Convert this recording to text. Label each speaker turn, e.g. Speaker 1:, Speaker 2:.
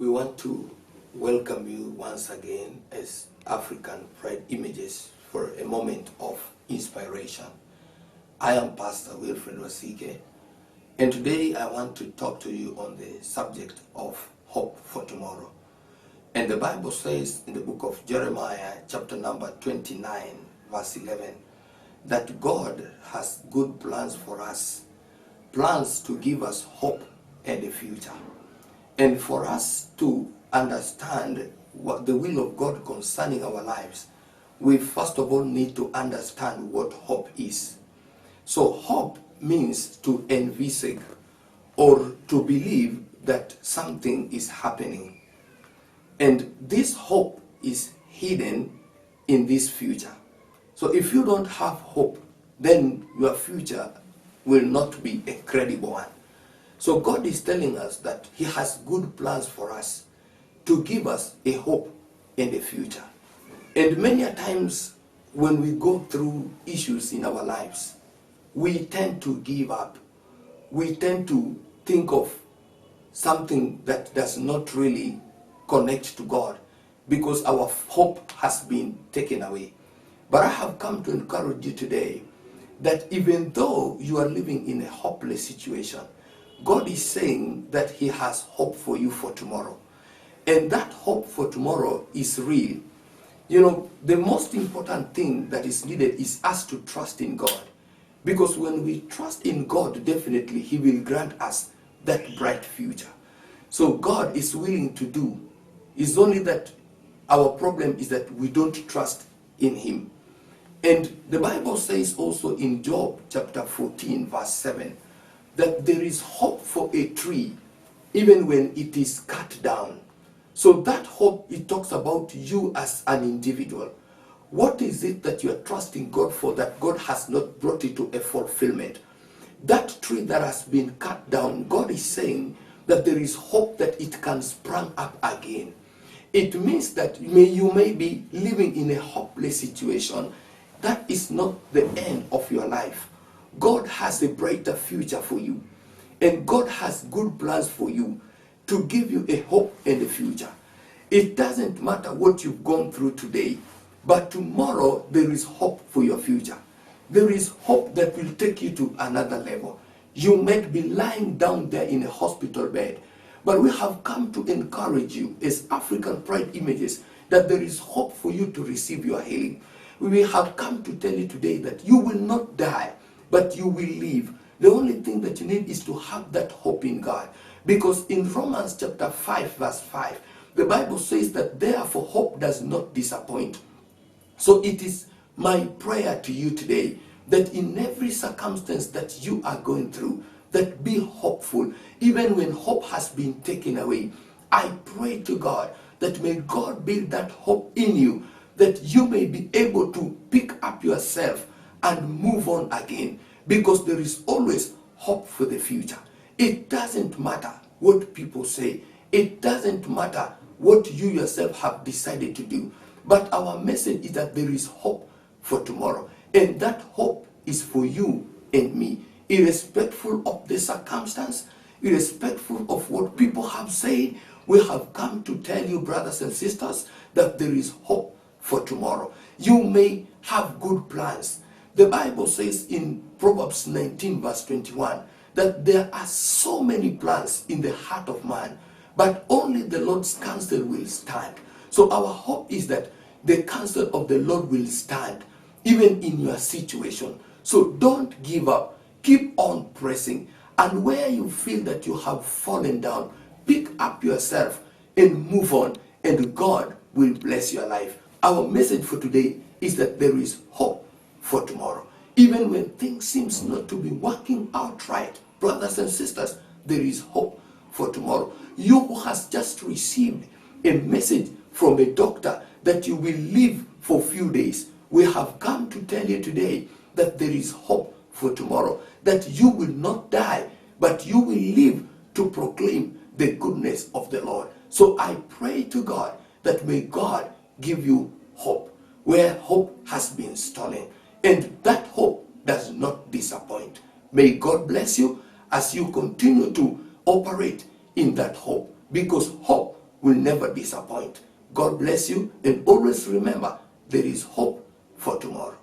Speaker 1: We want to welcome you once again as African Pride Images for a moment of inspiration. I am Pastor WILFRED WASIKE, and today I want to talk to you on the subject of hope for tomorrow. And the Bible says in the book of Jeremiah, chapter number 29, verse 11, that God has good plans for us, plans to give us hope and a future. And for us to understand what the will of God concerning our lives, we first of all need to understand what hope is. So hope means to envisage or to believe that something is happening. And this hope is hidden in this future. So if you don't have hope, then your future will not be a credible one. So God is telling us that He has good plans for us to give us a hope and a future. And many a times when we go through issues in our lives, we tend to give up. We tend to think of something that does not really connect to God because our hope has been taken away. But I have come to encourage you today that even though you are living in a hopeless situation, God is saying that He has hope for you for tomorrow. And that hope for tomorrow is real. You know, the most important thing that is needed is us to trust in God. Because when we trust in God, definitely He will grant us that bright future. So God is willing to do. It's only that our problem is that we don't trust in Him. And the Bible says also in Job chapter 14 verse 7 that there is hope for a tree even when it is cut down. So that hope, it talks about you as an individual. What is it that you are trusting God for that God has not brought it to a fulfillment? That tree that has been cut down, God is saying that there is hope that it can spring up again. It means that you may be living in a hopeless situation. That is not the end of your life. God has a brighter future for you. And God has good plans for you to give you a hope and a future. It doesn't matter what you've gone through today, but tomorrow there is hope for your future. There is hope that will take you to another level. You might be lying down there in a hospital bed, but we have come to encourage you as African Pride Images that there is hope for you to receive your healing. We have come to tell you today that you will not die, but you will live. The only thing that you need is to have that hope in God. Because in Romans chapter 5 verse 5, the Bible says that therefore hope does not disappoint. So it is my prayer to you today that in every circumstance that you are going through, that be hopeful. Even when hope has been taken away, I pray to God that may God build that hope in you, that you may be able to pick up yourself and move on again, because there is always hope for the future. It doesn't matter what people say. It doesn't matter what you yourself have decided to do. But our message is that there is hope for tomorrow. And that hope is for you and me, irrespective of the circumstance, irrespective of what people have said. We have come to tell you, brothers and sisters, that there is hope for tomorrow. You may have good plans. The Bible says in Proverbs 19 verse 21 that there are so many plans in the heart of man, but only the Lord's counsel will stand. So our hope is that the counsel of the Lord will stand even in your situation. So don't give up. Keep on pressing. And where you feel that you have fallen down, pick up yourself and move on, and God will bless your life. Our message for today is that there is hope for tomorrow. Even when things seem not to be working out right, brothers and sisters, there is hope for tomorrow. You who has just received a message from a doctor that you will live for a few days, we have come to tell you today that there is hope for tomorrow, that you will not die, but you will live to proclaim the goodness of the Lord. So I pray to God that may God give you hope where hope has been stolen, and that hope does not disappoint. May God bless you as you continue to operate in that hope, because hope will never disappoint. God bless you, and always remember there is hope for tomorrow.